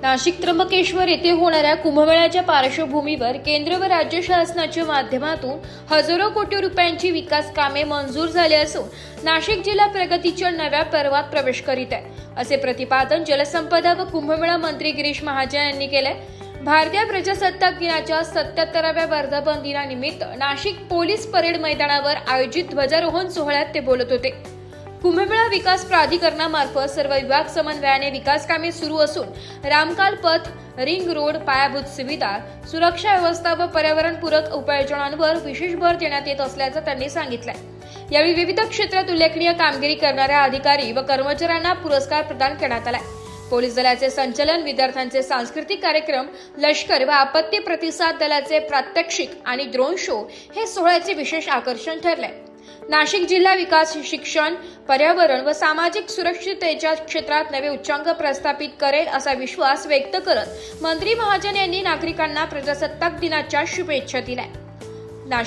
नाशिक त्र्यंबकेश्वर येथे होणाऱ्या कुंभमेळ्याच्या पार्श्वभूमीवर केंद्र व राज्य शासनाच्या माध्यमातून हजारो कोटी रुपयांची विकास कामे मंजूर झाली असून नाशिक जिल्हा प्रगतीच्या नव्या पर्वात प्रवेश करीत आहे, असे प्रतिपादन जलसंपदा व कुंभमेळा मंत्री गिरीश महाजन यांनी केले। भारतीय प्रजासत्ताक दिनाच्या 77व्या वर्धापन दिनानिमित्त नाशिक पोलीस परेड मैदानावर आयोजित ध्वजारोहण सोहळ्यात ते बोलत होते। कुंभमेळा विकास प्राधिकरणामार्फत सर्व विभाग समन्वयाने विकास कामे सुरू असून रामकाल पथ, रिंग रोड, पायाभूत सुविधा, सुरक्षा व्यवस्था व पर्यावरणपूरक उपाययोजनांवर विशेष भर देण्यात येत असल्याचं त्यांनी सांगितलंय। यावेळी विविध क्षेत्रात उल्लेखनीय कामगिरी करणाऱ्या अधिकारी व कर्मचाऱ्यांना पुरस्कार प्रदान करण्यात आलाय। पोलीस दलाचे संचलन, विद्यार्थ्यांचे सांस्कृतिक कार्यक्रम, लष्कर व आपत्ती प्रतिसाद दलाचे प्रात्यक्षिक आणि ड्रोन शो हे सोहळ्याचे विशेष आकर्षण ठरले। नाशिक जिल्हा विकास, शिक्षण, पर्यावरण व सामाजिक सुरक्षिततेच्या क्षेत्रात नवे उच्चांक प्रस्थापित करेल असा विश्वास व्यक्त करत मंत्री महाजन यांनी नागरिकांना प्रजासत्ताक दिनाच्या शुभेच्छा दिल्या। नाशिक